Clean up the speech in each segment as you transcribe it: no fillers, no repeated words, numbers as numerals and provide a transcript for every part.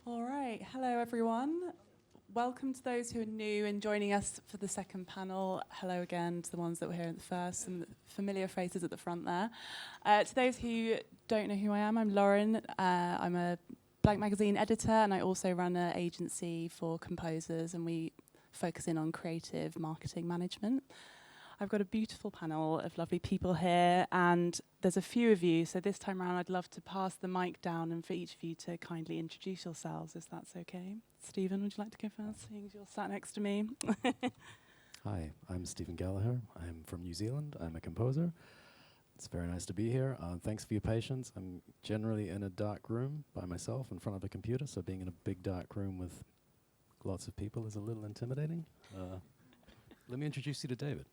All right. Hello, everyone. Welcome to those who are new and joining us for the second panel. Hello again to the ones that were here at the first and the familiar faces at the front there. To those who don't know who I am, I'm Loren. I'm a Blank Magazine editor, and I also run an agency for composers, and we focus in on creative marketing management. I've got a beautiful panel of lovely people here, and there's a few of you, so this time around I'd love to pass the mic down and for each of you to kindly introduce yourselves, if that's okay. Stephen, would you like to go first, seeing as you're sat next to me? Hi, I'm Stephen Gallagher. I'm from New Zealand. I'm a composer. It's very nice to be here. Thanks for your patience. I'm generally in a dark room by myself in front of a computer, so being in a big dark room with lots of people is a little intimidating. Let me introduce you to David.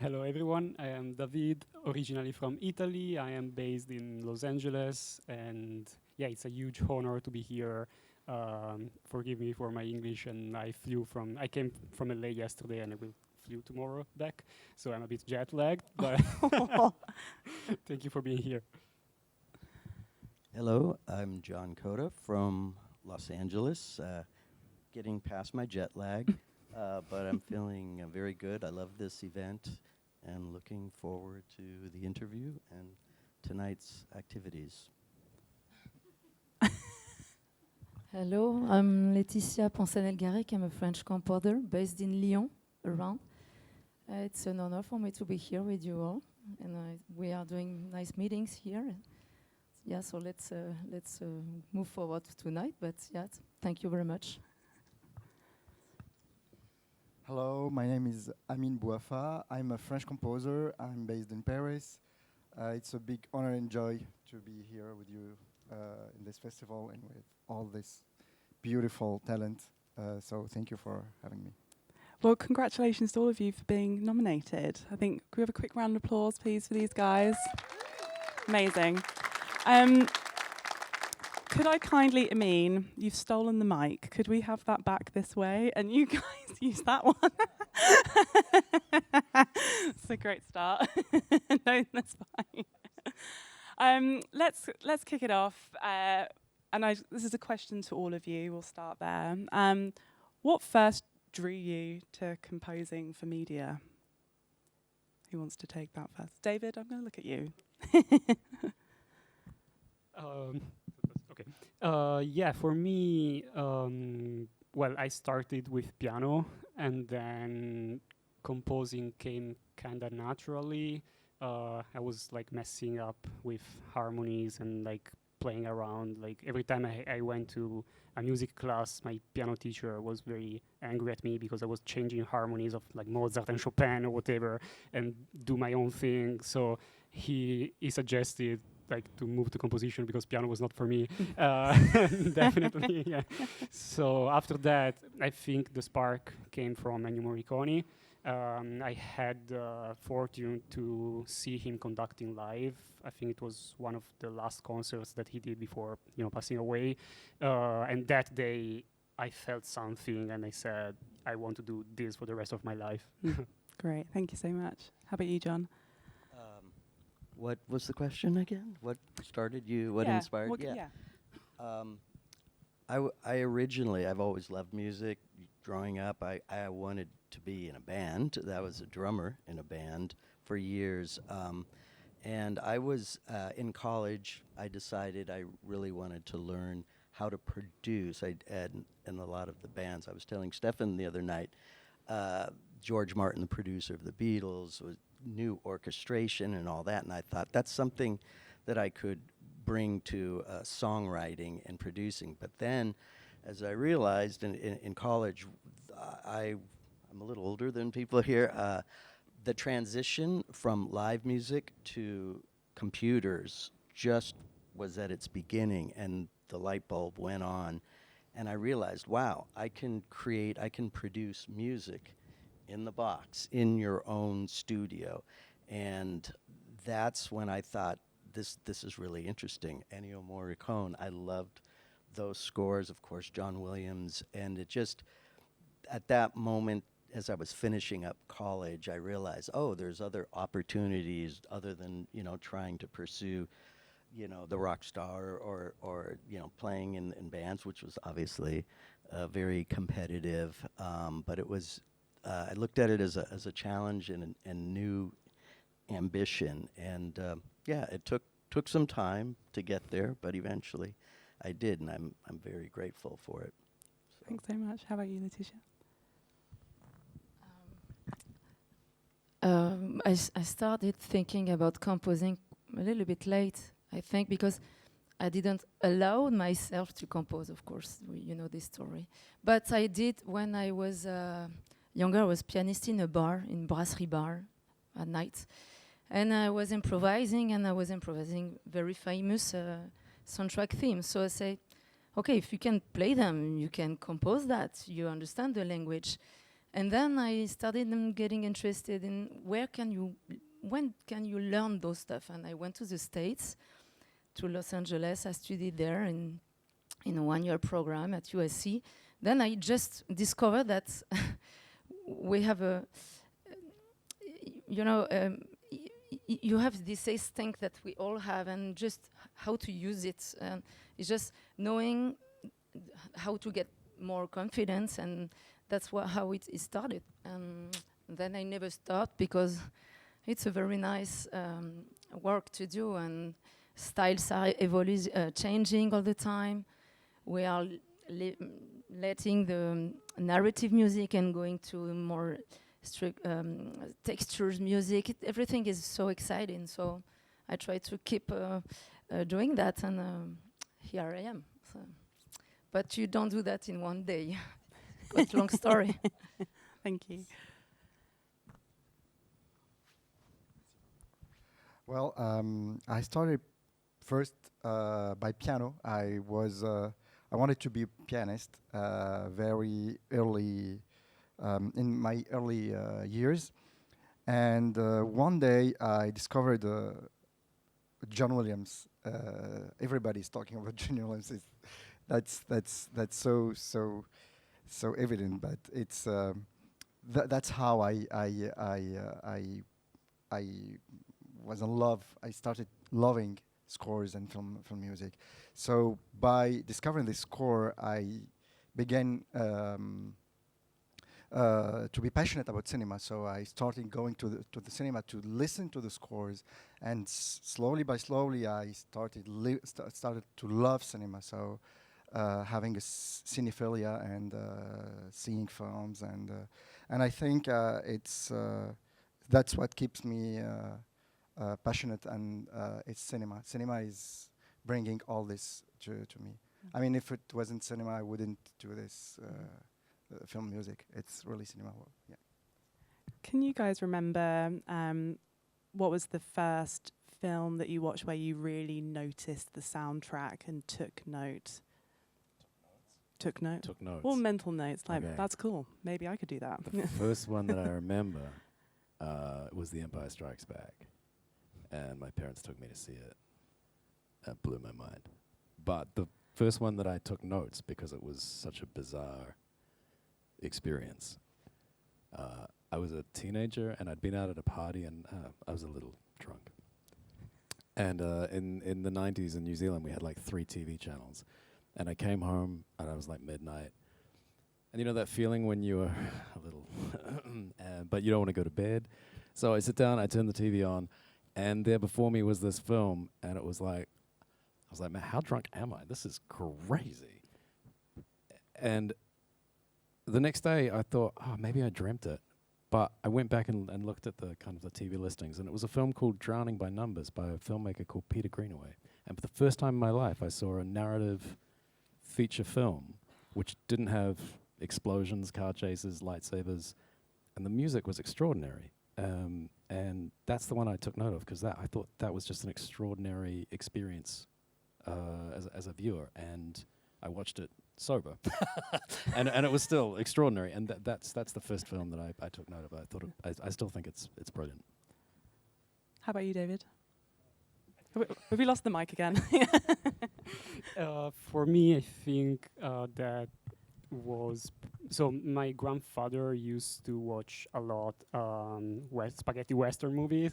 Hello everyone, I am David, originally from Italy. I am based in Los Angeles, and yeah, it's a huge honor to be here. Forgive me for my English, and I came from LA yesterday and I will flew tomorrow back, so I'm a bit jet lagged, but thank you for being here. Hello, I'm John Coda from Los Angeles, getting past my jet lag. But I'm feeling very good. I love this event and looking forward to the interview and tonight's activities. Hello, I'm Laetitia Pansanel-Garric. I'm a French composer based in Lyon, around. It's an honor for me to be here with you all, and we are doing nice meetings here. Yeah, so let's move forward tonight. But yeah, thank you very much. Hello, my name is Amine Bouhafa. I'm a French composer. I'm based in Paris. It's a big honor and joy to be here with you in this festival and with all this beautiful talent. So thank you for having me. Well, congratulations to all of you for being nominated. I think, can we have a quick round of applause, please, for these guys? Amazing. Could I kindly, Amine, you've stolen the mic. Could we have that back this way? And you guys use that one. It's a great start. No, that's fine. Let's kick it off. This is a question to all of you. We'll start there. What first drew you to composing for media? Who wants to take that first? David, I'm going to look at you. Okay. Yeah, for me, well, I started with piano, and then composing came kind of naturally. I was like messing up with harmonies and like playing around. Like every time I went to a music class, my piano teacher was very angry at me because I was changing harmonies of like Mozart and Chopin or whatever and do my own thing. So he suggested like to move to composition because piano was not for me. Definitely, yeah. So after that, I think the spark came from Ennio Morricone. I had the fortune to see him conducting live. I think it was one of the last concerts that he did before, passing away. And that day, I felt something, and I said, I want to do this for the rest of my life. Great, thank you so much. How about you, John? What was the question again? What started you? What inspired? I originally, I've always loved music. Growing up, I wanted to be in a band. I was a drummer in a band for years. And I was in college, I decided I really wanted to learn how to produce. In a lot of the bands, I was telling Stefan the other night, George Martin, the producer of the Beatles, knew orchestration and all that, and I thought that's something that I could bring to songwriting and producing. But then, as I realized in college, I'm a little older than people here, the transition from live music to computers just was at its beginning, and the light bulb went on, and I realized, wow, I can produce music in the box, in your own studio. And that's when I thought, this is really interesting. Ennio Morricone, I loved those scores, of course, John Williams, and it just, at that moment, as I was finishing up college, I realized, there's other opportunities other than, trying to pursue the rock star or playing in bands, which was obviously very competitive. But it was, I looked at it as a challenge and new ambition. And yeah, it took some time to get there, but eventually I did, and I'm very grateful for it. So. Thanks so much. How about you, Laetitia? I started thinking about composing a little bit late, I think, because I didn't allow myself to compose, of course, you know this story. But I did when I was younger. I was pianist in a bar, in brasserie bar, at night. And I was improvising very famous soundtrack themes. So I say, okay, if you can play them, you can compose that, you understand the language. And then I started getting interested in when can you learn those stuff? And I went to the States, to Los Angeles. I studied there in a 1-year program at USC. Then I just discovered that we have you have this instinct that we all have, and just how to use it. It's just knowing how to get more confidence, and that's how it started. Then I never stopped, because it's a very nice work to do, and styles are changing all the time. We are letting the narrative music and going to more strict textures music. Everything is so exciting, so I try to keep doing that, and here I am. So. But you don't do that in one day. Quite a long story. Thank you. Well, I started first by piano. I wanted to be a pianist very early, in my early years. And one day I discovered John Williams. Everybody's talking about John Williams. That's so evident, but it's that's how I was in love. I started loving scores and film music. So by discovering this score, I began to be passionate about cinema. So I started going to the cinema to listen to the scores, and slowly I started to love cinema. So having a cinephilia and seeing films, and I think that's what keeps me passionate, and it's cinema. Cinema is bringing all this to me. I mean, if it wasn't cinema, I wouldn't do this film music. It's really cinema. Yeah. Can you guys remember what was the first film that you watched where you really noticed the soundtrack and took note? Took notes. Well, mental notes. Like, okay. That's cool. Maybe I could do that. The first one that I remember was The Empire Strikes Back. And my parents took me to see it. That blew my mind. But the first one that I took notes, because it was such a bizarre experience. I was a teenager, and I'd been out at a party, and I was a little drunk. And in the 90s in New Zealand, we had like 3 TV channels. And I came home, and I was like midnight. And you know that feeling when you were a little, but you don't want to go to bed? So I sit down, I turn the TV on, and there before me was this film, and it was like, I was like, man, how drunk am I? This is crazy. And the next day, I thought, oh, maybe I dreamt it. But I went back and looked at the kind of the TV listings, and it was a film called Drowning by Numbers by a filmmaker called Peter Greenaway. And for the first time in my life, I saw a narrative feature film which didn't have explosions, car chases, lightsabers, and the music was extraordinary. And that's the one I took note of, because I thought that was just an extraordinary experience as a viewer, and I watched it sober, and it was still extraordinary. And that's the first film that I took note of. I thought I still think it's brilliant. How about you, David? Have we lost the mic again? For me, I think that was so my grandfather used to watch a lot spaghetti western movies,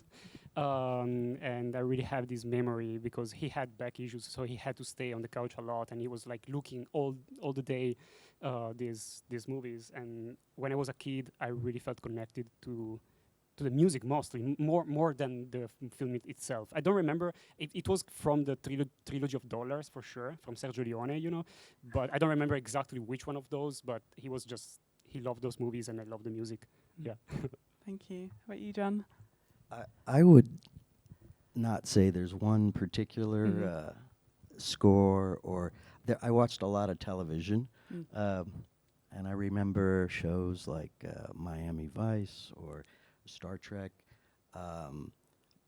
and I really have this memory because he had back issues, so he had to stay on the couch a lot, and he was like looking all the day these movies. And when I was a kid, I really felt connected to the music mostly, more than the film itself. I don't remember. It was from the trilogy of Dollars for sure, from Sergio Leone, you know, but I don't remember exactly which one of those. But he loved those movies, and I love the music. Yeah. Thank you. How about you, John? I would not say there's one particular score or I watched a lot of television, and I remember shows like Miami Vice or Star Trek,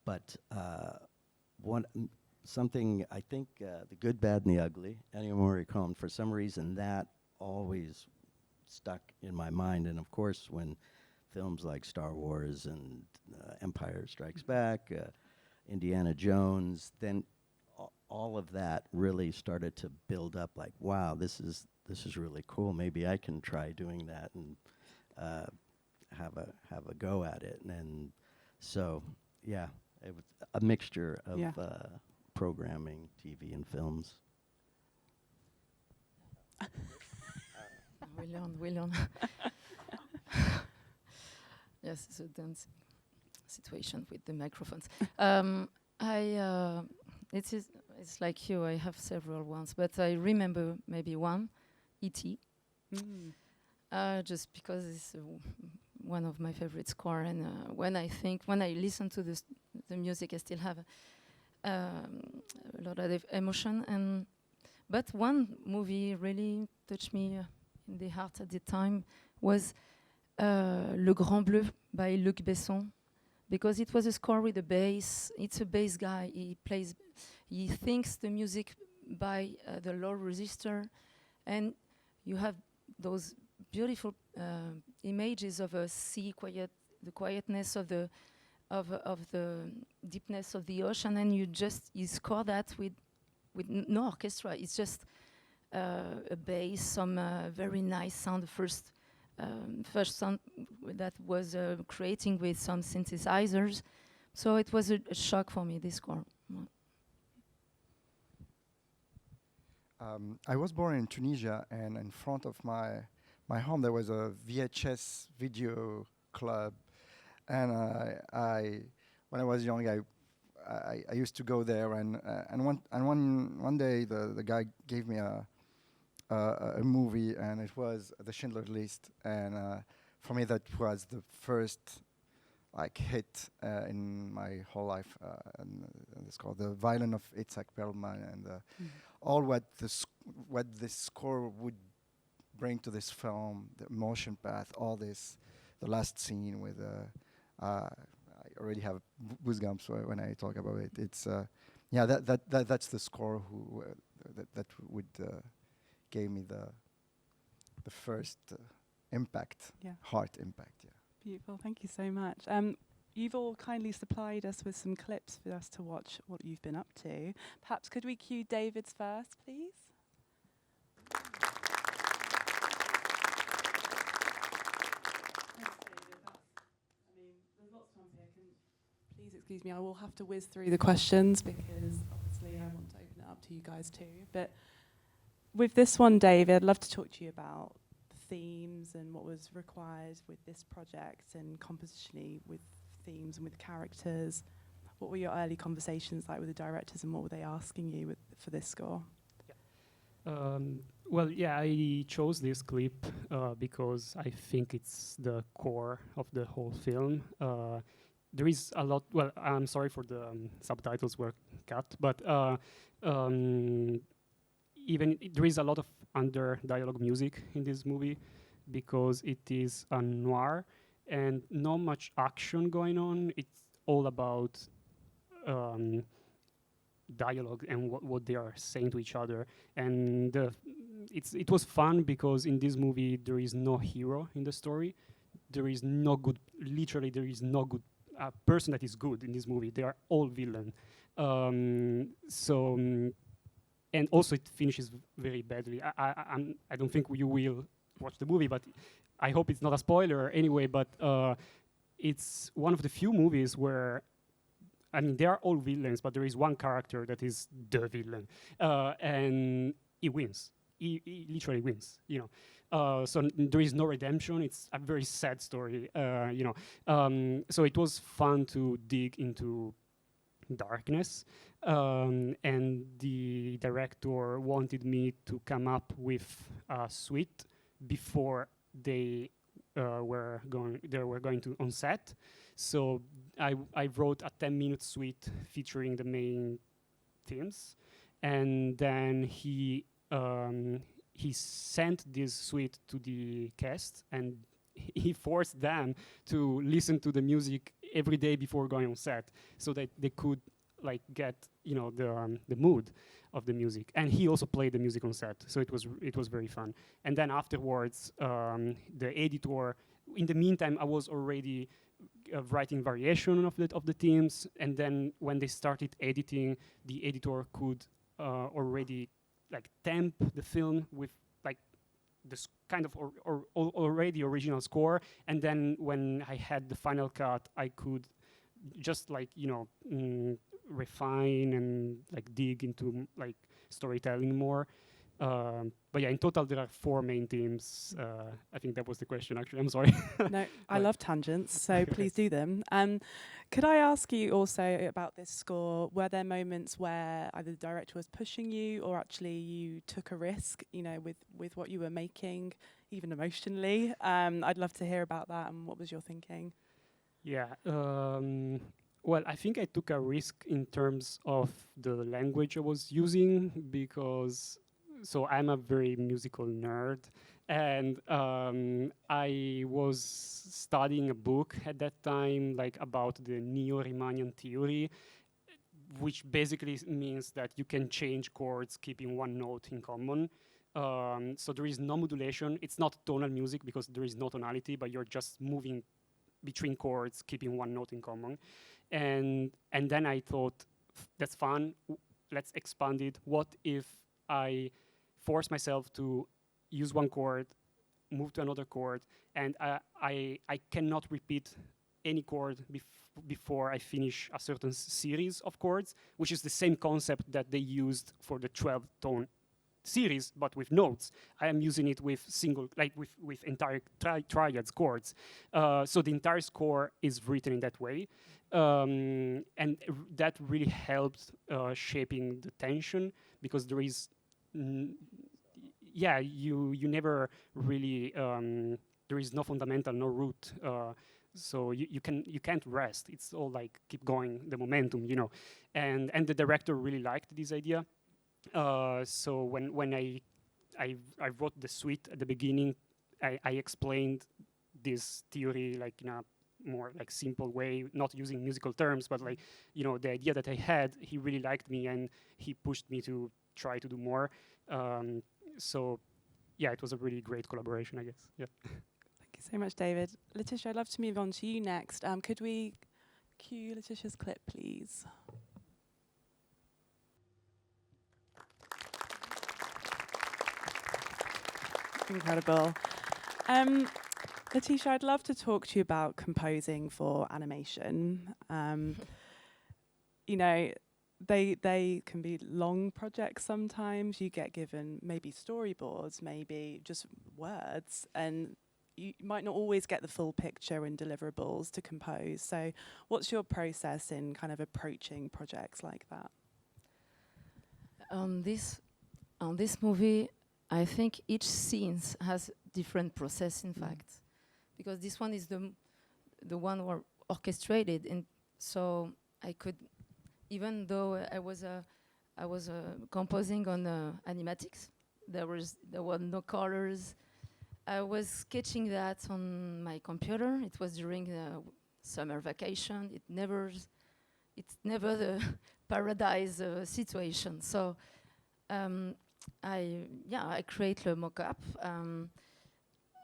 but something I think The Good, Bad, and the Ugly, Ennio Morricone, for some reason that always stuck in my mind. And of course, when films like Star Wars and Empire Strikes Back, Indiana Jones, then all of that really started to build up. Like, wow, this is really cool. Maybe I can try doing that and have a go at it. And so, yeah, it was a mixture of programming, TV, and films. We learn. Yes, it's a dance situation with the microphones. It's like you, I have several ones, but I remember maybe one, E.T. Just because it's one of my favorite score, and when I listen to the music, I still have a lot of emotion. But one movie really touched me in the heart at the time was Le Grand Bleu by Luc Besson, because it was a score with a bass. It's a bass guy. He thinks the music by the low register, and you have those beautiful images of a sea, the quietness of the deepness of the ocean, and you score that with no orchestra. It's just a bass, some very nice sound. First sound that was creating with some synthesizers. So it was a shock for me, this score. I was born in Tunisia, and in front of my home there was a VHS video club, and when I was young I used to go there, and one day the guy gave me a movie, and it was The Schindler's List, and for me that was the first hit in my whole life, and it's called The Violin of Itzhak Perlman, and all what this score would bring to this film, the emotion path, all this, the last scene with I already have goosebumps when I talk about it. It's that's the score that would gave me the first impact, heart impact. Yeah. Beautiful. Thank you so much. You've all kindly supplied us with some clips for us to watch what you've been up to. Perhaps could we cue David's first, please? Please excuse me, I will have to whiz through the questions because obviously I want to open it up to you guys too. But with this one, David, I'd love to talk to you about the themes and what was required with this project and compositionally with themes and with characters. What were your early conversations like with the directors, and what were they asking you for this score? I chose this clip because I think it's the core of the whole film. There is a lot. Well, I'm sorry for the subtitles were cut, but even there is a lot of under dialogue music in this movie because it is a noir and not much action going on. It's all about dialogue and what they are saying to each other. And it was fun because in this movie there is no hero in the story. There is no good. Literally, there is no good person that is good in this movie. They are all villain. And also it finishes very badly. I don't think you will watch the movie, but I hope it's not a spoiler anyway. But it's one of the few movies where, I mean, they are all villains, but there is one character that is the villain, and he wins. He literally wins, you know. So there is no redemption. It's a very sad story, you know. So it was fun to dig into darkness, and the director wanted me to come up with a suite before they were going to on set. So I wrote a 10-minute suite featuring the main themes, and then he sent this suite to the cast, and he forced them to listen to the music every day before going on set, so that they could like get, you know, the mood of the music. And he also played the music on set, so it was very fun. And then afterwards, the editor. In the meantime, I was already writing variation of the themes, and then when they started editing, the editor could already like temp the film with like this kind of already original score, and then when I had the final cut, I could just like, you know, refine and like dig into like storytelling more. But yeah, in total there are 4 main themes. I think that was the question, actually. I'm sorry. No, I love tangents, so please do them. Could I ask you also about this score? Were there moments where either the director was pushing you, or actually you took a risk, you know, with what you were making, even emotionally? I'd love to hear about that, and what was your thinking? Yeah. Well, I think I took a risk in terms of the language I was using, because so I'm a very musical nerd, and I was studying a book at that time, like about the Neo-Riemannian theory, which basically means that you can change chords keeping one note in common. So there is no modulation. It's not tonal music because there is no tonality, but you're just moving between chords, keeping one note in common. And then I thought, that's fun. Let's expand it. What if I force myself to use one chord, move to another chord, and I cannot repeat any chord before I finish a certain series of chords, which is the same concept that they used for the 12-tone series, but with notes. I am using it with single, like with entire triads chords. So the entire score is written in that way. And that really helped shaping the tension, because there is, you never really, there is no fundamental, no root. So you can't rest. It's all like keep going, the momentum, you know. And the director really liked this idea. So when I wrote the suite at the beginning, I explained this theory like in a more like simple way, not using musical terms, but like, you know, the idea that I had, he really liked me, and he pushed me to try to do more. So yeah, it was a really great collaboration, I guess. Yeah. Thank you so much, David. Laetitia, I'd love to move on to you next. Could we cue Letitia's clip, please? Incredible. Laetitia, I'd love to talk to you about composing for animation. You know, they can be long projects sometimes. You get given maybe storyboards, maybe just words, and you might not always get the full picture and deliverables to compose. So what's your process in kind of approaching projects like that? On this movie, I think each scene has different process, in fact, because this one is the one orchestrated, and so I could, even though I was composing on animatics, there were no colors. I was sketching that on my computer. It was during the summer vacation. It's never the paradise situation. So I create the mock-up.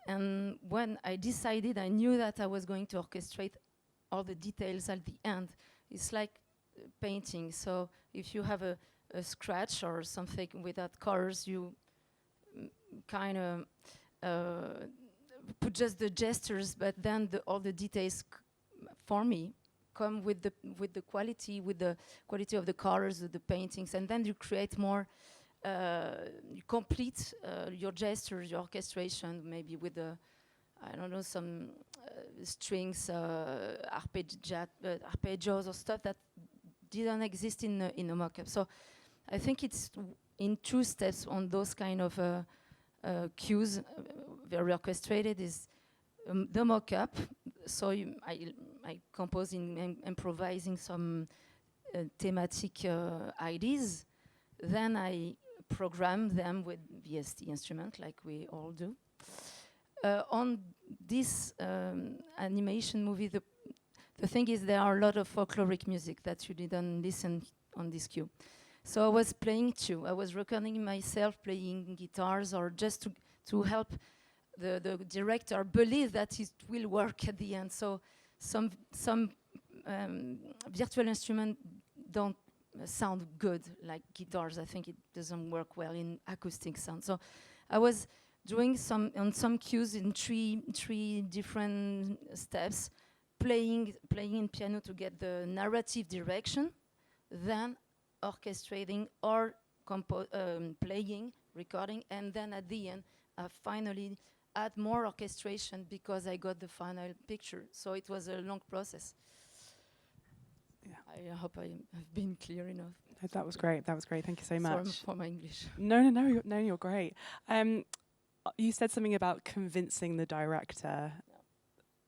And when I decided, I knew that I was going to orchestrate all the details at the end. It's like painting. So if you have a scratch or something without colors, you kind of put just the gestures, but then all the details for me come with the quality of the colors of the paintings, and then you create more. You complete your gestures, your orchestration, maybe with I don't know, some strings, arpeggios or stuff that didn't exist in a mock-up. So I think it's in 2 steps on those kind of cues, very orchestrated, is the mock-up. So I compose in improvising some thematic ideas. Then I program them with VST instrument, like we all do. On this animation movie, the thing is there are a lot of folkloric music that you didn't listen on this cue. So I was playing too. I was recording myself playing guitars, or just to help the director believe that it will work at the end. So some virtual instruments don't sound good like guitars. I think it doesn't work well in acoustic sound. So I was doing on some cues in three different steps, playing in piano to get the narrative direction, then orchestrating or playing, recording, and then at the end I finally add more orchestration because I got the final picture. So it was a long process. Yeah. I hope I have been clear enough. That was great. That was great. Thank you so much. Sorry for my English. No, you're great. You said something about convincing the director.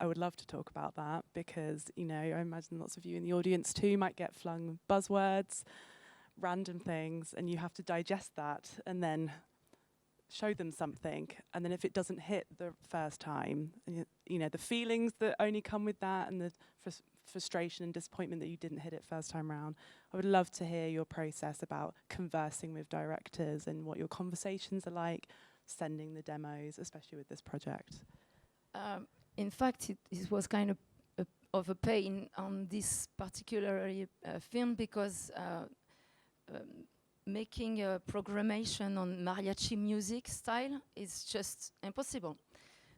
I would love to talk about that because, I imagine lots of you in the audience too might get flung buzzwords, random things, and you have to digest that and then show them something. And then if it doesn't hit the first time, the feelings that only come with that and the frustration and disappointment that you didn't hit it first time round. I would love to hear your process about conversing with directors and what your conversations are like, sending the demos, especially with this project. In fact, it was kind of a pain on this particular film because making a programmation on mariachi music style is just impossible.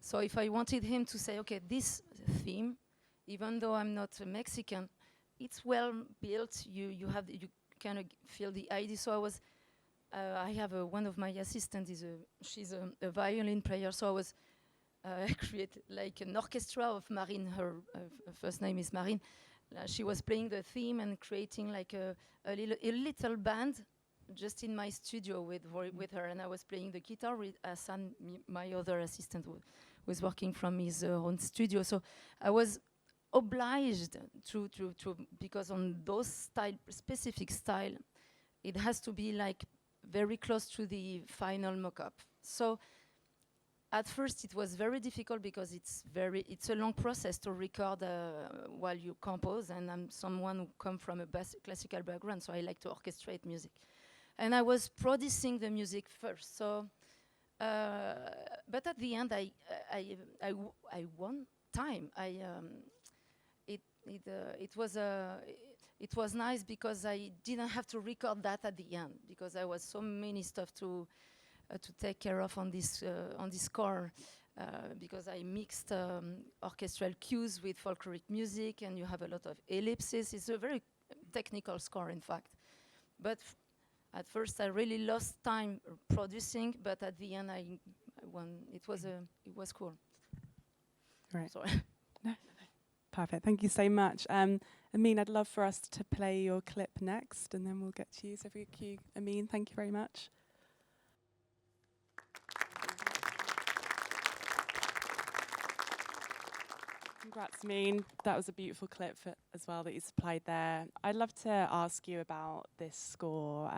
So if I wanted him to say, okay, this theme, even though I'm not a Mexican, it's well built. You kind of feel the idea. So I have one of my assistants she's a violin player. So I created like an orchestra of Marine. Her first name is Marine. She was playing the theme and creating like a little band just in my studio with her, and I was playing the guitar with Hassan, my other assistant, was working from his own studio. So I was obliged to because on those specific style, it has to be like very close to the final mock-up. So at first it was very difficult because it's a long process to record while you compose, and I'm someone who come from a classical background, so I like to orchestrate music. And I was producing the music first. So, but at the end, I won time. It was nice because I didn't have to record that at the end because there was so many stuff to take care of on this score. Because I mixed orchestral cues with folkloric music, and you have a lot of ellipses. It's a very technical score, in fact. But at first, I really lost time producing, but at the end, I won. It was cool. Right. Sorry. No. Perfect. Thank you so much. Amine, I'd love for us to play your clip next, and then we'll get to you. So if we could cue Amine, thank you very much. Congrats, Amine. That was a beautiful clip as well that you supplied there. I'd love to ask you about this score.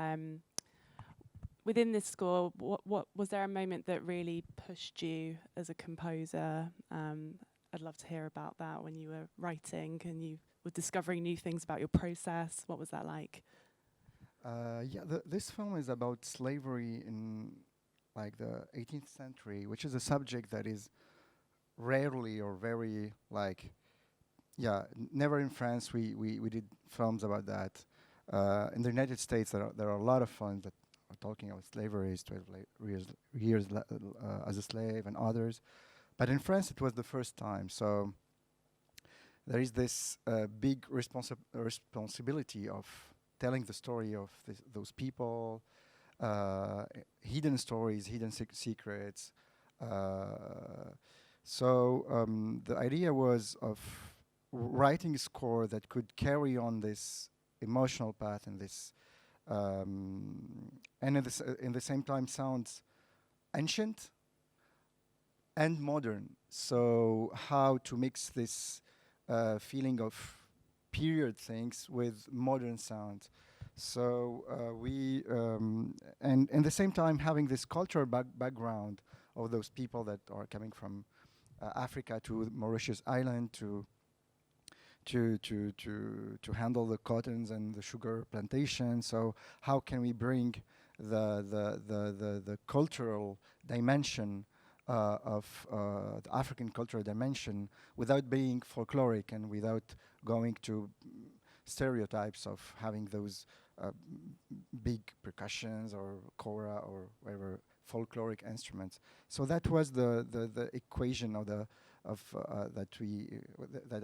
Within this score, what was there a moment that really pushed you as a composer? I'd love to hear about that when you were writing and you were discovering new things about your process. What was that like? This film is about slavery in like the 18th century, which is a subject that is rarely or very never in France we did films about that. In the United States there are a lot of films that talking about slavery, 12 years as a slave, and others. But in France, it was the first time. So there is this big responsibility of telling the story of those people, hidden stories, hidden secrets. So the idea was of writing a score that could carry on this emotional path and this, and in the same time sounds ancient and modern. So how to mix this feeling of period things with modern sounds. So we, and at the same time having this cultural background of those people that are coming from Africa to Mauritius Island to handle the cottons and the sugar plantation. So how can we bring the cultural dimension of the African cultural dimension without being folkloric and without going to stereotypes of having those big percussions or kora or whatever folkloric instruments. So that was the equation of that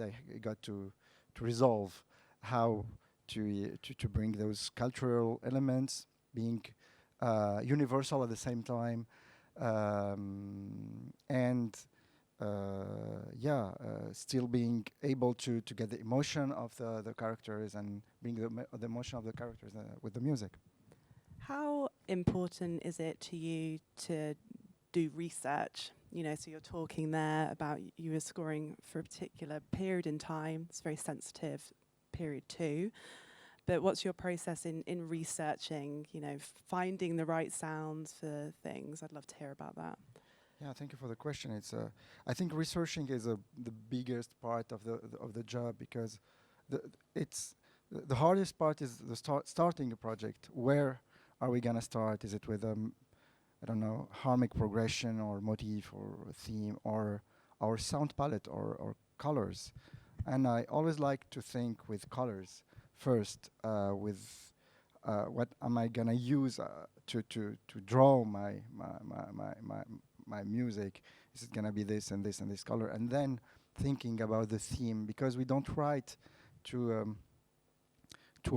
I got to resolve, how to bring those cultural elements being universal at the same time, and still being able to get the emotion of the characters and bring the emotion of the characters with the music. How important is it to you to do research? You know, so you're talking there about you were scoring for a particular period in time. It's a very sensitive period too. But what's your process in researching, you know, finding the right sounds for things? I'd love to hear about that. Yeah, thank you for the question. It's I think researching is the biggest part of the job, because the hardest part is starting a project. Where are we gonna start? Is it with I don't know, harmonic progression or motif or theme or our sound palette or colors? And I always like to think with colors first. With what am I gonna use to draw my music? Is it gonna be this and this and this color? And then thinking about the theme, because we don't write to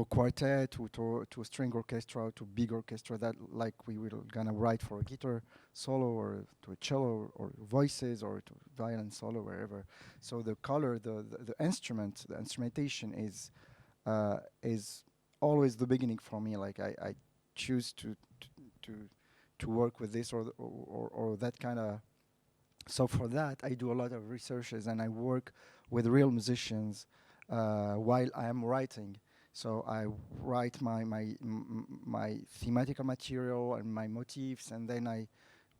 a quartet, to a string orchestra, to big orchestra, that like we will gonna write for a guitar solo or to a cello or voices or to violin solo, wherever. So the color, the instrument, the instrumentation is always the beginning for me. Like I choose to work with this or that kind of. So for that, I do a lot of researches and I work with real musicians while I am writing. So I write my thematical material and my motifs, and then I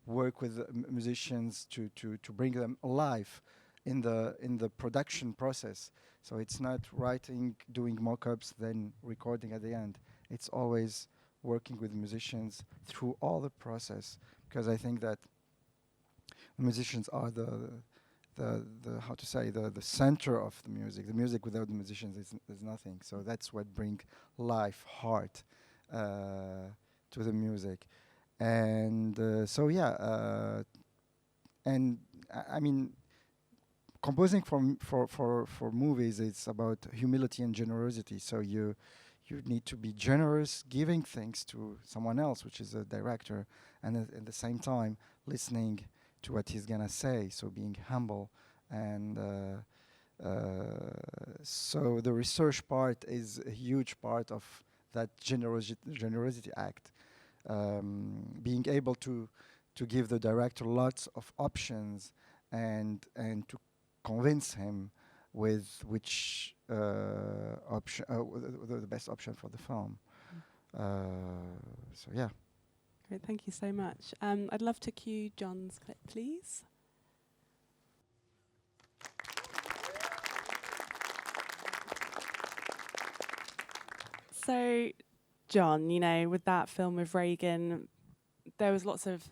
work with musicians to bring them alive in the production process. So it's not writing, doing mock-ups, then recording at the end. It's always working with musicians through all the process, because I think that musicians are the how to say, the center of the music. The music without the musicians is nothing. So that's what brings life, heart to the music. And and I mean, composing for movies, it's about humility and generosity. So you need to be generous, giving things to someone else, which is a director, and at the same time listening to what he's gonna say. So being humble, and so the research part is a huge part of that generosity act. Being able to give the director lots of options and to convince him with which option, the best option for the film. So yeah. Great, thank you so much. I'd love to cue John's clip, please. So, John, you know, with that film with Reagan, there was lots of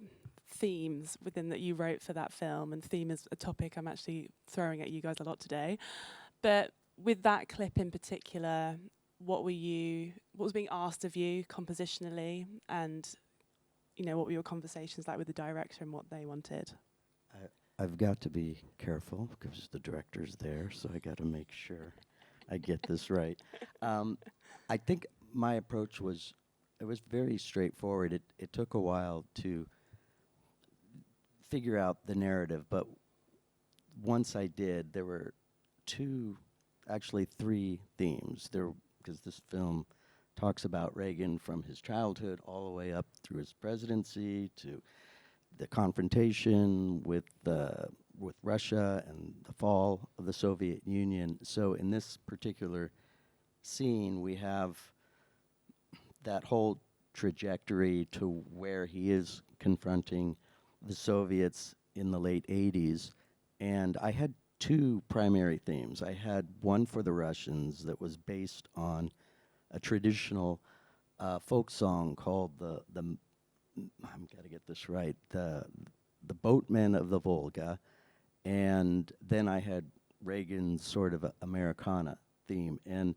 themes within that you wrote for that film, and theme is a topic I'm actually throwing at you guys a lot today. But with that clip in particular, what was being asked of you compositionally, and what were your conversations like with the director and what they wanted? I've got to be careful because the director's there, so I got to make sure I get this right. I think my approach was very straightforward. It took a while to figure out the narrative, but once I did, there were actually three themes. Because this film talks about Reagan from his childhood all the way up through his presidency to the confrontation with Russia and the fall of the Soviet Union. So in this particular scene, we have that whole trajectory to where he is confronting the Soviets in the late 80s. And I had two primary themes. I had one for the Russians that was based on a traditional folk song called I'm gotta get this right, the Boatmen of the Volga, and then I had Reagan's sort of Americana theme, and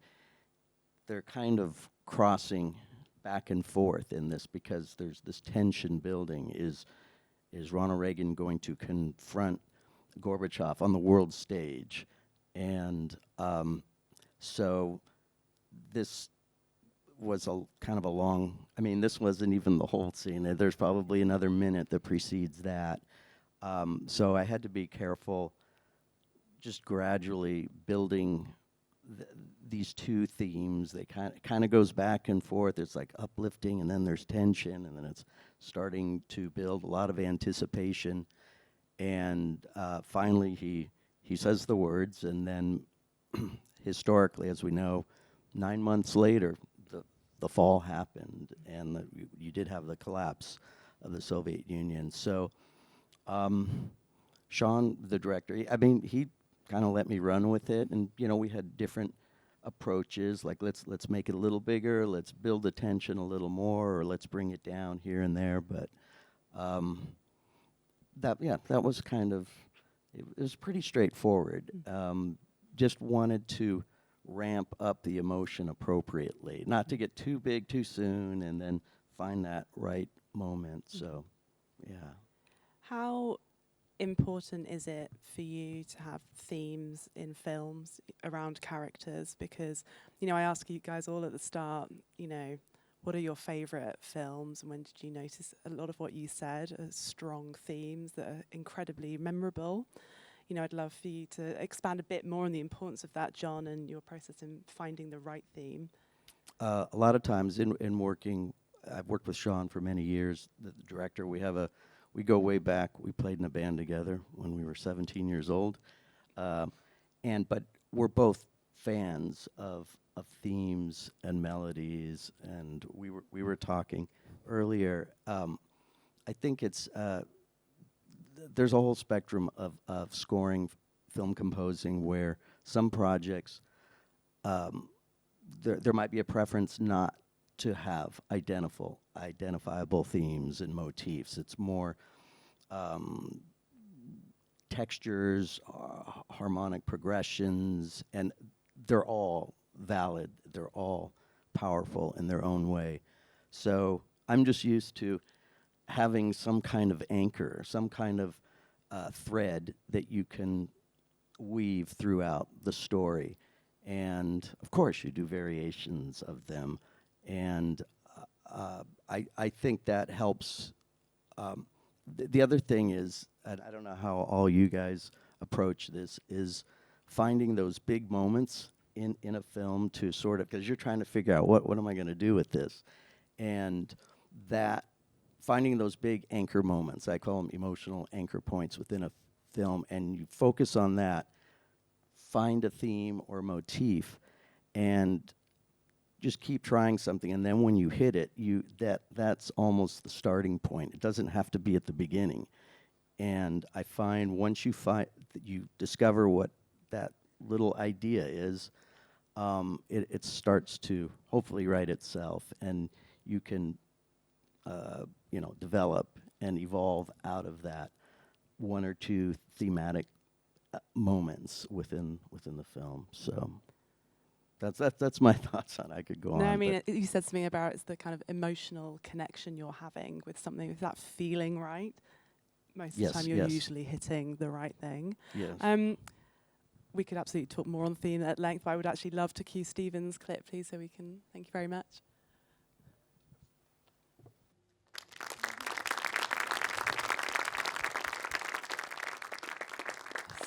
they're kind of crossing back and forth in this because there's this tension building. Is Ronald Reagan going to confront Gorbachev on the world stage? And so this was a kind of a long, this wasn't even the whole scene. There's probably another minute that precedes that. So I had to be careful just gradually building these two themes. They kind of goes back and forth. It's like uplifting, and then there's tension, and then it's starting to build a lot of anticipation. And finally, he says the words, and then historically, as we know, 9 months later, the fall happened, and you did have the collapse of the Soviet Union. So Sean, the director, he kind of let me run with it, and we had different approaches, like let's make it a little bigger, let's build the tension a little more, or let's bring it down here and there. But that was kind of, it was pretty straightforward. Just wanted to ramp up the emotion appropriately, not to get too big too soon, and then find that right moment. So, yeah. How important is it for you to have themes in films around characters? Because, I asked you guys all at the start, what are your favourite films, and when did you notice a lot of what you said are strong themes that are incredibly memorable? I'd love for you to expand a bit more on the importance of that, John, and your process in finding the right theme. A lot of times in working, I've worked with Sean for many years, the director. We go way back. We played in a band together when we were 17 years old. But we're both fans of themes and melodies, and we were talking earlier. I think it's there's a whole spectrum of scoring, film composing, where some projects there might be a preference not to have identifiable themes and motifs. It's more textures, harmonic progressions, and they're all valid. They're all powerful in their own way. So I'm just used to having some kind of anchor, some kind of thread that you can weave throughout the story. And of course, you do variations of them. And I think that helps. The other thing is, and I don't know how all you guys approach this, is finding those big moments in a film to sort of, because you're trying to figure out what am I going to do with this, and that finding those big anchor moments, I call them emotional anchor points within a film, and you focus on that, find a theme or motif, and just keep trying something, and then when you hit it, that's almost the starting point. It doesn't have to be at the beginning. And I find once you discover what that little idea is, it starts to hopefully write itself, and you can develop and evolve out of that one or two thematic moments within the film. So That's my thoughts on it. I could go on. No, I mean, you said something about it's the kind of emotional connection you're having with something, with that feeling right. Most of the time you're usually hitting the right thing. Yes. We could absolutely talk more on the theme at length, but I would actually love to cue Stephen's clip, please, so we can. Thank you very much.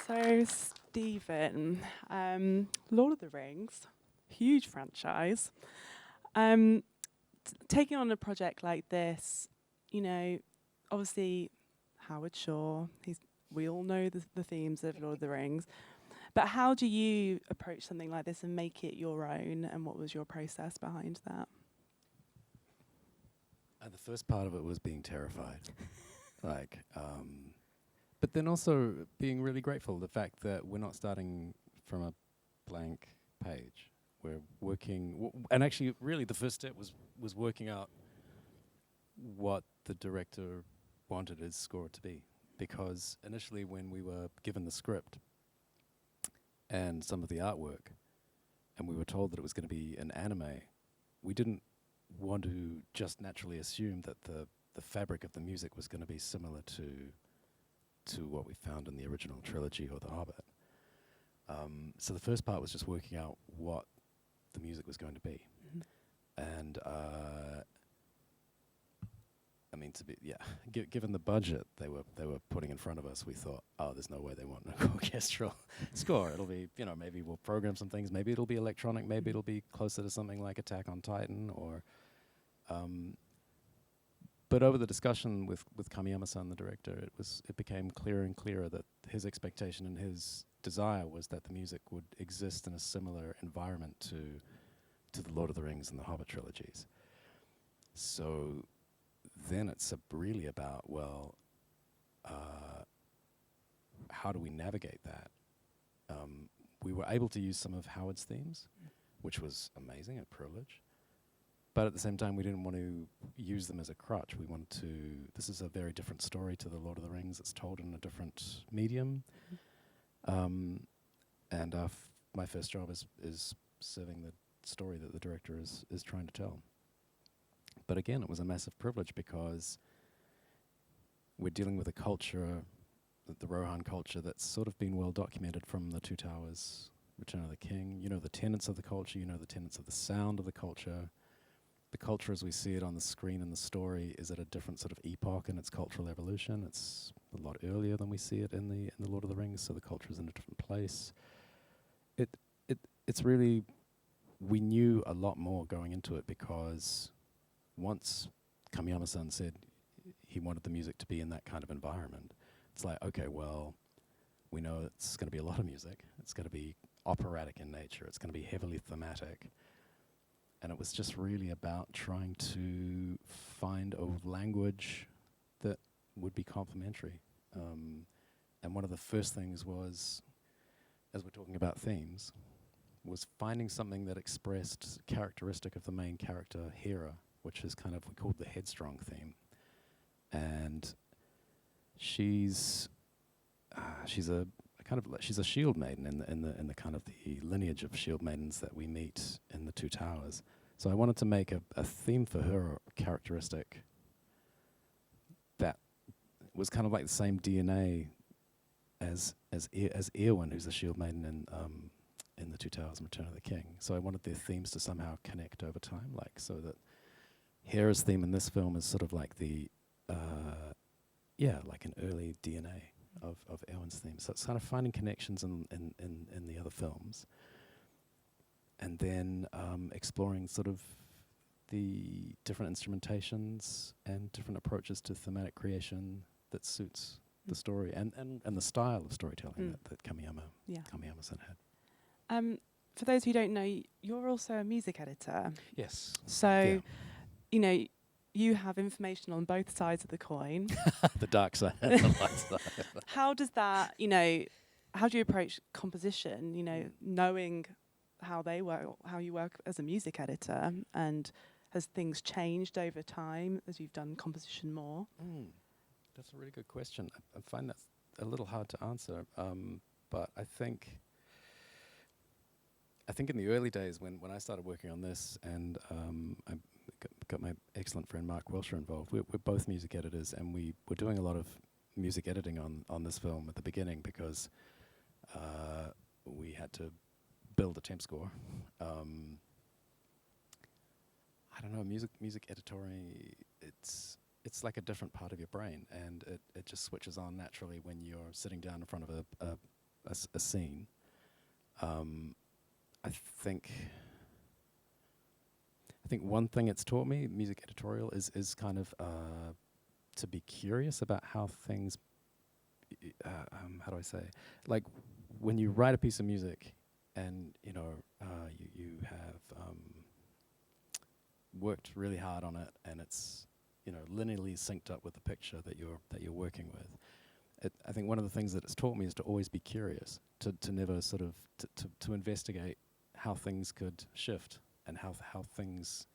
So, Stephen, Lord of the Rings, huge franchise. Taking on a project like this, you know, obviously Howard Shore, we all know the themes of Lord of the Rings, but how do you approach something like this and make it your own, and what was your process behind that? The first part of it was being terrified. But then also being really grateful, the fact that we're not starting from a blank page. We're working, and actually really the first step was working out what the director wanted his score to be. Because initially when we were given the script and some of the artwork, and we were told that it was going to be an anime, we didn't want to just naturally assume that the fabric of the music was going to be similar to what we found in the original trilogy or The Hobbit. So the first part was just working out what the music was going to be. Mm-hmm. And I mean, given the budget they were putting in front of us, we thought, oh, there's no way they want an orchestral score. It'll be, maybe we'll program some things. Maybe it'll be electronic. Maybe it'll be closer to something like Attack on Titan. Or, but over the discussion with Kamiyama-san, the director, it became clearer and clearer that his expectation and his desire was that the music would exist in a similar environment to the Lord of the Rings and the Hobbit trilogies. So then it's really about, how do we navigate that? We were able to use some of Howard's themes, which was amazing, a privilege. But at the same time, we didn't want to use them as a crutch. We wanted to, this is a very different story to the Lord of the Rings. It's told in a different medium. And my first job is serving the story that the director is trying to tell. But again, it was a massive privilege because we're dealing with a culture, the Rohan culture, that's sort of been well documented from The Two Towers, Return of the King. You know the tenets of the culture, you know the tenets of the sound of the culture. The culture as we see it on the screen in the story is at a different sort of epoch in its cultural evolution. It's a lot earlier than we see it in the Lord of the Rings, so the culture is in a different place. It's really, we knew a lot more going into it because once Kamiyama-san said he wanted the music to be in that kind of environment, it's like, okay, well, we know it's going to be a lot of music. It's going to be operatic in nature. It's going to be heavily thematic. And it was just really about trying to find a language that would be complementary. And one of the first things was, as we're talking about themes, was finding something that expressed characteristic of the main character, Hera, which is kind of, we called the headstrong theme. And she's a shield maiden in the kind of the lineage of shield maidens that we meet in The Two Towers. So I wanted to make a theme for her characteristic that was kind of like the same DNA as Eowyn, who's the shield maiden in The Two Towers and Return of the King. So I wanted their themes to somehow connect over time, like so that Hera's theme in this film is sort of like like an early DNA of Eowyn's theme. So it's kind of finding connections in the other films. And then exploring sort of the different instrumentations and different approaches to thematic creation that suits the story and the style of storytelling that Kamiyama-san had. For those who don't know, you're also a music editor. Yes. So, you have information on both sides of the coin. The dark side and the light side. How does that, how do you approach composition, knowing how they work, how you work as a music editor, and has things changed over time as you've done composition more? That's a really good question. I find that a little hard to answer, but I think I think in the early days when I started working on this, and I got my excellent friend Mark Wilshire involved. We're both music editors, and we were doing a lot of music editing on this film at the beginning because we had to build a temp score. I don't know, music editory, it's like a different part of your brain, and it just switches on naturally when you're sitting down in front of a scene. I think one thing it's taught me, music editorial, is kind of to be curious about how things, how do I say, like when you write a piece of music and you have worked really hard on it, and it's linearly synced up with the picture that you're working with. I think one of the things that it's taught me is to always be curious, to never sort of to investigate how things could shift and how things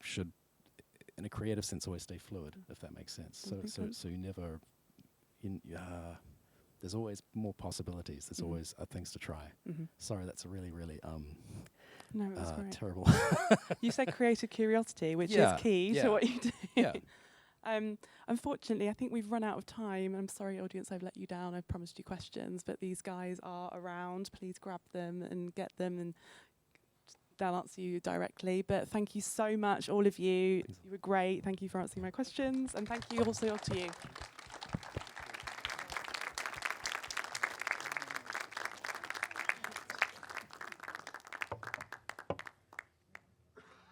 should, in a creative sense, always stay fluid, if that makes sense. So you never, there's always more possibilities. There's always things to try. Sorry, that's a really no, it was great. Terrible. You said creative curiosity, which is key to what you do. Yeah. Unfortunately, I think we've run out of time. I'm sorry, audience, I've let you down. I've promised you questions, but these guys are around. Please grab them and get them, and they'll answer you directly. But thank you so much, all of you. You were great. Thank you for answering my questions, and thank you also to you.